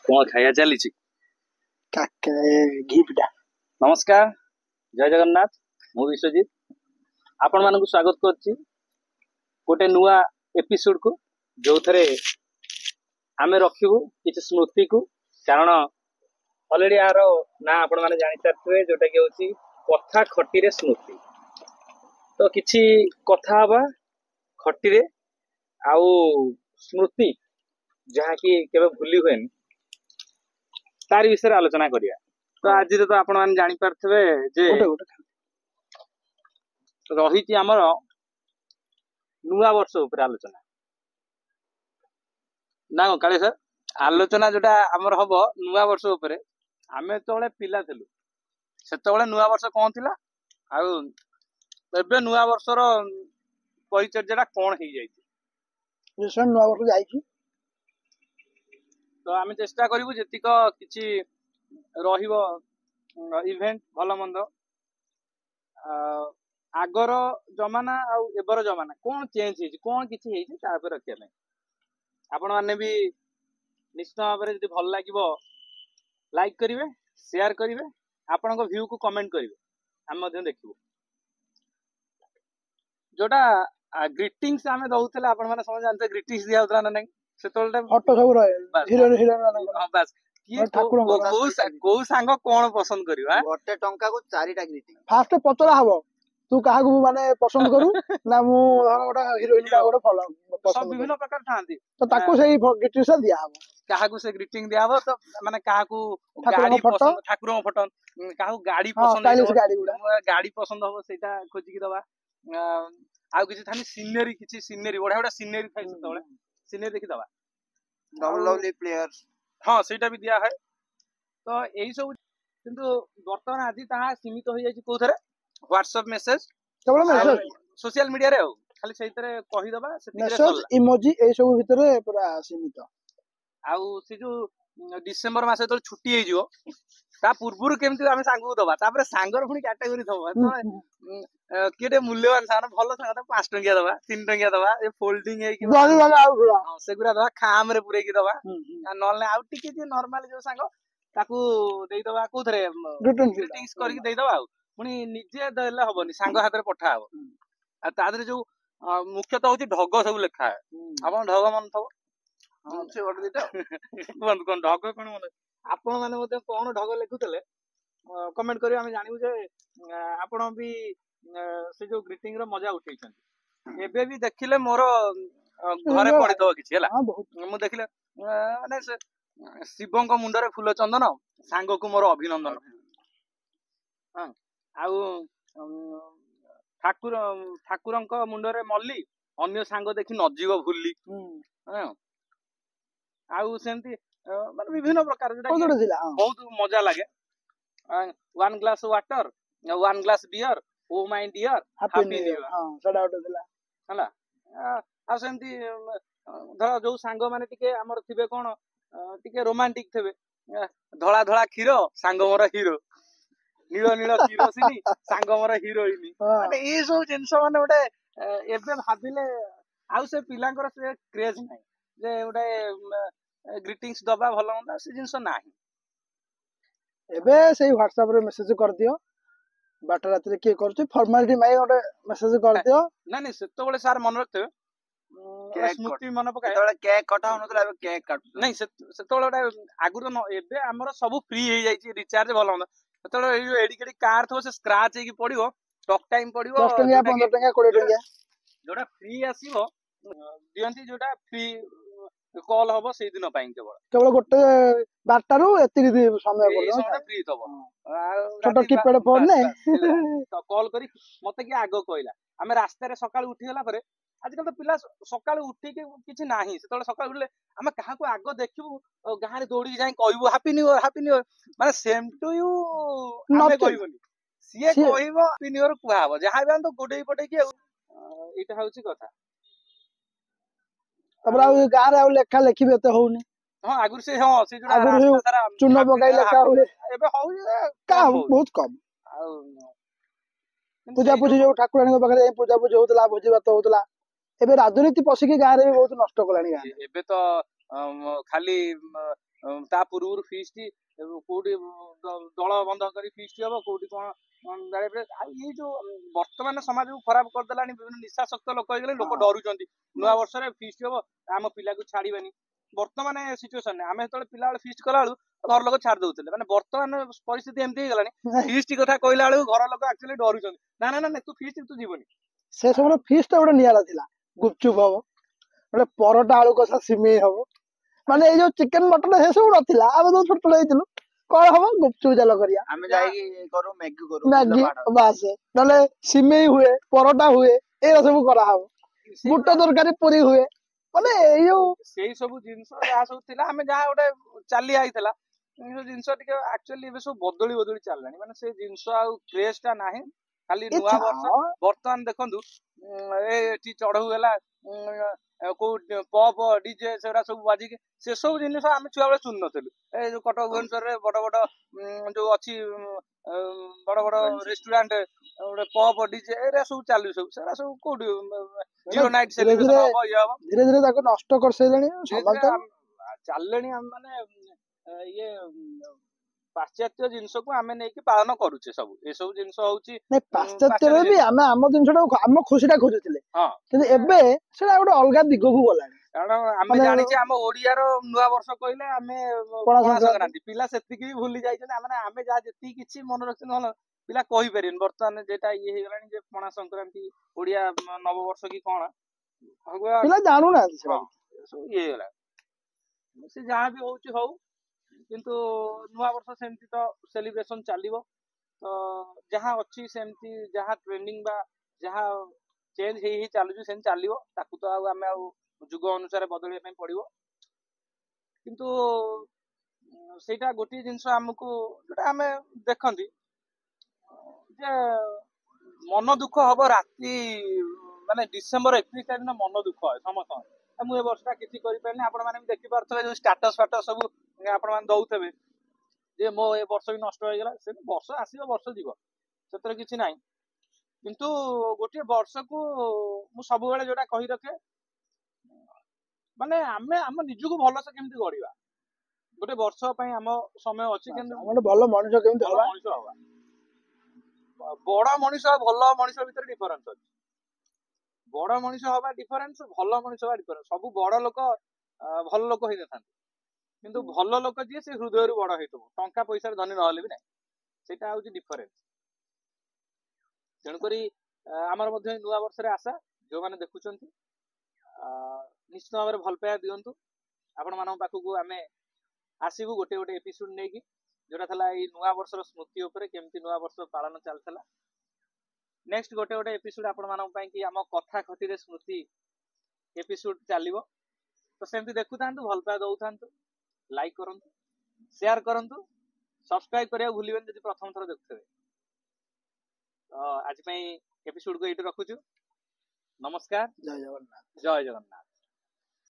कौन खाया चली नमस्कार जय जगन्नाथ मु विश्वजीत आपण मान स्वागत करछि गोटे नुआ एपिसोड को जो थरे आमे रखिबु किछ स्मृति को कारण ऑलरेडी यार ना आपण माने जानि सारथुए जोटा कि होछि कथा खटी रे स्मृति तो किछि कथा हबा खटी रे आउ स्मृति जहा कि केबे भूली होएन तार विषय आलोचना करिया। तो आज तो आपण माने जानि पारथबे जे रही आमर नुआ वर्ष उपर आलोचना ना काले सर आलोचना जोटा आमर हम नुआ वर्ष उपर आमे तो पिला थिलु सेतबेले नुआ वर्ष कौन थिला आउ एबे नुआ वर्षर परिचर्या कौन हो जाइए नुआ वर्ष जाइछि तो आमे चेष्टा करिवु जेतिक किछि रहिबो इवेंट भल मंद आगर जमाना आ एबर जमाना कौन चेंज हेछि कौन किछि हेछि ता पर रखिया नै आपण माने भी निश्चित भाव में जदि भल लागिवो लाइक करिवे शेयर करिवे आपण को व्यू को कमेंट करिवे हम मध्य देखिबो जोटा ग्रीटिंग्स आमे दउतले आपण माने समझ जानते ग्रीटिंग्स दिया होतला ना नै सेतोलटा फोटो सब रहे हीरो हीरोइन हां बस किए को सांग कोन पसंद करियो हां गोटे टंका को चारिटा ग्रीटिंग फास्ट पचरा हबो तू काहा को माने पसंद करू ना मु गोटा हीरोइन का गोटा फॉलो सब विभिन्न प्रकार थांती तो ताको सेही ग्रीटिंग्स दिया हबो काहा को से ग्रीटिंग दिया हबो तो माने काहा को गाड़ी पसंद ठाकुर फोटो काहा को गाड़ी पसंद स्टाइलिश गाड़ी गुडा गाड़ी पसंद हबो सेटा खोजि की दबा आ किछि थानी सीनरी किछि सीनरी बडा बडा सीनरी थाइ सेतबेले सीनरी देखि दबा लवली प्लेयर्स हां सेटा भी दिया है तो एही सब किंतु वर्तमान आदि ताहा सीमित हो जाई कोथरे व्हाट्सएप मेसेज केवल मेसेज सोशल मीडिया रे खाली सेइतरे कहि दबा मेसेज इमोजी ए सब भितरे पूरा सीमित आउ से जो डिसेंबर मासे तो छुट्टी हे जिवो ता पूर्वरु केमति आमे सांगु दबा तापर सांगर पुनी कैटेगरी दबा तो केटे मूल्यवान साना भलो सांगा त 5 टंकिया दबा 3 टंकिया दबा ए फोल्डिंग हे कि जल्दी वाला आउ गुला हां सेगुरा दबा खाम रे पुरे की दबा नॉल ने आउ टिके जे नॉर्मल जो सांग ताकू देई दबा कोथरे ग्रीटिंग्स करके देई दबा पुनी निजे देले हबनी सांग हाथ रे पठा हबो आ तादरे जो मुख्यतः होती ढग सब लिखा है आपन ढग मन थबो से गोटे दिटा बंद कोन ढग कोन मन आपण माने मते कोन ढग लिखुतले कमेंट करियो हम जानिबु जे आपण भी से जो ग्रीटिंग रो मजा उठैछन एबे भी देखिले मोर घरे पड़ी दो किछि हला मु देखिले माने से शिवंक मुंडरे फूल चंदन सांग को मोर अभिनंदन हां आउ ठाकुरंक मुंडरे मल्ली अन्य सांग देखि नजीव भूली हां आउ सेंती माने विभिन्न प्रकार जोटा बहुत मजा लागे one glass water one glass beer oh my dear happy new year हां सडा उठ दिला हला आ सेंती धर जो सांग माने टिके हमर थिबे कोन टिके रोमांटिक थिबे धळा धळा खीरो सांग मोर हीरो नील नील किरोसिनी सांग मोर हीरोइनी माने ए सब जिंस माने ओटे एबे भाबिले आउ से पिलांकर से क्रेज नै जे ओटे ग्रीटिंग्स दबा भलो ना से जिंस नाही एबे सेही व्हाट्सएप रे मेसेज कर दियो बाट रात रे के करछ फॉर्मेलिटी माई ओटे मेसेज कर दियो ना नहीं से तो बड़े सार मन रखते स्मृति मन पकाए तोले केक कटा होनतला अब केक काट नहीं से तो बड़े आगुर न एबे हमर सब फ्री हो जाई छी रिचार्ज भलो ना तो एडी केडी कार थो से स्क्रैच हे की पड़ियो टॉक टाइम पड़ियो 10 टंका 15 टंका 20 टंका जोटा फ्री आसीबो दियंती जोटा फ्री कॉल हबो सेही दिन पाइन केवल गोटे 12 रु एतिक समय पड़ो समय फ्री तबो छोटो कीपैड फोन ने तो कॉल करी मते कि आगो कहला हमें रास्ता रे सकाळ उठी गेला परे आजकल तो पिला सकाळ उठी के किछि नाही सेतले सकाळ उठले हम काहा को आगो देखिबु गां रे दौड़ी जाई कहबो हैप्पी न्यू ईयर माने सेम टू यू हमें कहबोनी सिए कहबो हैप्पी न्यू ईयर कुहाबो जहा भी तो गोडे पटे कि एटा होउची कथा तबरा गां रे लेखा लेखिबे त होउनी हां आगुर से हां से जोडा रास्ता सारा चुनो पकाई लेखा होए एबे होउ का बहुत कम पूजा पूजी जो ठाकुरानी के पाखरे पूजा पूजी होतला भोजी बात होतला एबे राजनीति पसिकी गां रे बहुत नष्ट कलानी गां एबे तो खाली ତା ପୂର୍ବରୁ ଫିଷ୍ଟ କୋଉଠି ଦଳ ବନ୍ଧ କରି ଫିଷ୍ଟ ହବ, କୋଉଠି କଣ ଜାଣିପାରିବେ। ଆଉ ଏଇ ଯୋଉ ବର୍ତ୍ତମାନ ସମାଜକୁ ଖରାପ କରିଦେଲାଣି, ବିଭିନ୍ନ ନିଶାସକ୍ତ ଲୋକ ହେଇଗଲେ, ଲୋକ ହଁ। ଡରୁଛନ୍ତି ନୂଆ ବର୍ଷରେ ଫିଷ୍ଟ ହବ ଆମ ପିଲାକୁ ଛାଡିବେନି। ବର୍ତ୍ତମାନ ସିଚୁଏସନ ଆମେ ଯେତେବେଳେ ପିଲାବେଳେ ଫିଷ୍ଟ କଲା ବେଳକୁ ଘର ଲୋକ ଛାଡି ଦଉଥିଲେ, ମାନେ ବର୍ତ୍ତମାନ ପରିସ୍ଥିତି ଏମିତି ହେଇଗଲାଣି ଫିଷ୍ଟ କଥା କହିଲା ବେଳକୁ ଘର ଲୋକ ଆକ୍ଚୁଆଲି ଡରୁଛନ୍ତି, ନା ନା ନା ତୁ ଫିଷ୍ଟ ତୁ ଯିବନି। ସେ ସବୁର ଫିଷ୍ଟ ଗୋଟେ ନିଆରା ଥିଲା। ଗୁପଚୁପ ହବ, ଗୋଟେ ପରଟା ଆଳୁ କଷା ସିମେଇ ହବ, ମାନେ ଏଇ ଯୋଉ ଚିକେନ ମଟନ ସେ ସବୁ ନଥିଲା। ଆମେ ଯୋଉ ଛୋଟ ଛୋଟ ହେଇଥିଲୁ କଣ ହବ, ଗୁପଚୁପ ଚାଲ କରିବା, ଆମେ ଯାଇକି କରୁ ମ୍ୟାଗି କରୁ ମ୍ୟାଗି ବିଲ ବାଡ। ବାସ, ନହେଲେ ସିମେଇ ହୁଏ, ପରଟା ହୁଏ, ଏଇରା ସବୁ କରାହବ, ବୁଟ ସେଇଗୁଡା- ତରକାରୀ ପୁରୀ ହୁଏ, ମାନେ ଏଇ ଯୋଉ ସେଇ ସବୁ ଜିନିଷ ଯାହା ସବୁ ଥିଲା, ଆମେ ଯାହା ଗୋଟେ ଚାଲି ଆଇଥିଲା ଏଇ ସବୁ ଜିନିଷ ଟିକେ ଆକ୍ଚୁଆଲି ଏବେ ସବୁ ବଦଳି ବଦଳି ଚାଲିଲାଣି, ମାନେ ସେ ଜିନିଷ ଆଉ କ୍ରେଜ ଟା ନାହିଁ। ଖାଲି ଏ ନୂଆ ବର୍ଷ ଛାଡ଼, ବର୍ତ୍ତମାନ ଦେଖନ୍ତୁ ଏଠି ଚଢଉ ହେଲା, କୋଉ ପପ ଡିଜେ ସେଗୁଡା ସବୁ ବାଜିକି, ସେ ସବୁ ଜିନିଷ ଆମେ ଛୁଆ ବେଳେ ଶୁଣି ନଥିଲୁ। ଏଇ ଯୋଉ କଟକ ଭୁବନେଶ୍ୱରରେ ବଡ ବଡ ଯୋଉ ଅଛି ବଡ ବଡ ରେଷ୍ଟୁରାଣ୍ଟ, ଗୋଟେ ପପ ଡିଜେ ଏରା ସବୁ ଚାଲୁ, ସବୁ ସେଗୁଡା ସବୁ କୋଉଠି ଜିରୋ ନାଇଟ୍ ଧୀରେ ସେଲିବ୍ରେସନ ଧୀରେ ହବ, ଇଏ ହବ, ଧୀରେ ଧୀରେ ତାକୁ ନଷ୍ଟ କରିସାରିଲେଣି ଧୀରେ ସମାଜ ଧୀରେ ତାକୁ। ଚାଲିଲେଣି। ଆମେ ମାନେ ଇଏ ପାଶ୍ଚାତ୍ୟ ଜିନିଷକୁ ଆମେ ନେଇକି ପାଳନ କରୁଛେ ସବୁ। ଏସବୁ ଜିନିଷ ହଉଛି ନାଇଁ, ପାଶ୍ଚାତ୍ୟରେ ବି ଜିନିଷ। ଆମେ ଆମ ଜିନିଷଟାକୁ ଆମ ଖୁସିଟା ଖୋଜୁଥିଲେ, ହଁ, କିନ୍ତୁ ଏବେ ସେଟା ଗୋଟେ ଅଲଗା ଦିଗକୁ ଗଲାଣି। କାରଣ ଆମେ ମାନେ ଜାଣିଛେ ଆମ ଓଡିଆର ନୂଆ ବର୍ଷ କହିଲେ ଆମେ ପଣା ପଣା ସଂକ୍ରାନ୍ତି। ସଂକ୍ରାନ୍ତି, ପିଲା ସେତିକି ବି ଭୁଲି ଯାଇଛନ୍ତି। ଆମେ ଯାହା ଯେତିକି କିଛି ମନେ ରଖିଛନ୍ତି ଭଲ, ପିଲା କହିପାରିବେନି। ବର୍ତ୍ତମାନ ଯେଟା ଇଏ ହେଇଗଲାଣି ଯେ ପଣା ସଂକ୍ରାନ୍ତି ଓଡିଆ ନବବର୍ଷ କି କଣ, ପିଲା ଜାଣୁନାହାନ୍ତି ସେଟା। ହଁ ସବୁ ଇଏ ହେଇଗଲା। ସେ ଯାହା ବି ହଉଛି ହଉ, କିନ୍ତୁ ନୂଆ ବର୍ଷ ସେମିତି ତ ସେଲିବ୍ରେସନ ଚାଲିବ। ତ ଯାହା ଅଛି ସେମିତି, ଯାହା ଟ୍ରେଣ୍ଡିଂ ବା ଯାହା ଚେଞ୍ଜ ହେଇ ହେଇ ଚାଲୁଛି ସେମିତି ଚାଲିବ। ତାକୁ ତ ଆଉ ଆମେ ଆଉ ଯୁଗ ଅନୁସାରେ ବଦଳିବା ପାଇଁ ପଡିବ। କିନ୍ତୁ ସେଇଟା ଗୋଟିଏ ଜିନିଷ ଆମକୁ ଯୋଉଟା ଆମେ ଦେଖନ୍ତି ଯେ ମନ ଦୁଃଖ ହବ ରାତି, ମାନେ ଡିସେମ୍ବର 31 ତାରିଖ ଦିନ ମନ ଦୁଃଖ ହୁଏ ସମସ୍ତଙ୍କର। ମୁଁ ଏ ବର୍ଷଟା କିଛି କରିପାରିନି। ଆପଣ ମାନେ ବି ଦେଖିପାରୁଥିବେ ଯୋଉ ଷ୍ଟାଟସ ଫାଟସ ସବୁ ଆପଣ ମାନେ ଦଉଥିବେ ଯେ ମୋ ଏ ବର୍ଷ ବି ନଷ୍ଟ ହେଇଗଲା। ସେ ବର୍ଷ ଆସିବ ବର୍ଷ ଯିବ, ସେଥିରେ କିଛି ନାହିଁ। କିନ୍ତୁ ଗୋଟିଏ ବର୍ଷକୁ ମୁଁ ସବୁବେଳେ ଯୋଉଟା କହି ରଖେ, ମାନେ ଆମେ ଆମ ନିଜକୁ ଭଲସେ କେମିତି ଗଢିବା। ଗୋଟେ ବର୍ଷ ପାଇଁ ଆମ ସମୟ ଅଛି, କିନ୍ତୁ ଆମେ ଗୋଟେ ଭଲ ମଣିଷ କେମିତି ଭଲ ହବା। ମଣିଷ ହବା। ବଡ ମଣିଷ ଆଉ ଭଲ ମଣିଷ ଭିତରେ ଡିଫରେନ୍ସ ଅଛି। ବଡ ମଣିଷ ହବା ଡିଫରେନ୍ସ, ଭଲ ମଣିଷ ହବା ଡିଫରେନ୍ସ। ସବୁ ବଡ ଲୋକ ଭଲ ଲୋକ ହେଇନଥାନ୍ତି, କିନ୍ତୁ ଭଲ ଲୋକ ଯିଏ ସେ ହୃଦୟରୁ ବଡ ହେଇଥିବ, ଟଙ୍କା ପଇସାରେ ଧନୀ ନହେଲେ ବି ନାହିଁ। ସେଇଟା ହଉଛି ଡିଫରେନ୍ସ। ତେଣୁକରି ଆମର ମଧ୍ୟ ନୂଆ ବର୍ଷରେ ଆଶା, ଯୋଉମାନେ ଦେଖୁଛନ୍ତି ନିଶ୍ଚିତ ଭାବରେ ଭଲ ପାଇବା ଦିଅନ୍ତୁ। ଆପଣ ମାନଙ୍କ ପାଖକୁ ଆମେ ଆସିବୁ ଗୋଟେ ଗୋଟେ ଏପିସୋଡ ନେଇକି, ଯୋଉଟା ଥିଲା ଏଇ ନୂଆ ବର୍ଷର ସ୍ମୃତି ଉପରେ, କେମିତି ନୂଆ ବର୍ଷ ପାଳନ ଚାଲିଥିଲା। ନେକ୍ସଟ ଗୋଟେ ଗୋଟେ ଏପିସୋଡ ଆପଣ ମାନଙ୍କ ପାଇଁ କି ଆମ କଥା ଖଟିରେ ସ୍ମୃତି ଏପିସୋଡ ଚାଲିବ। ତ ସେମିତି ଦେଖୁଥାନ୍ତୁ, ଭଲ ପାଇବା ଦଉଥାନ୍ତୁ, ଲାଇକ୍ କରନ୍ତୁ, ସେୟାର କରନ୍ତୁ, ସବସ୍କ୍ରାଇବ କରିବାକୁ ଭୁଲିବେନି ଯଦି ପ୍ରଥମ ଥର ଦେଖୁଥିବେ। ତ ଆଜି ପାଇଁ ଏପିସୋଡକୁ ଏଇଠି ରଖୁଛୁ। ନମସ୍କାର, ଜୟ ଜଗନ୍ନାଥ। ଜୟ ଜଗନ୍ନାଥ।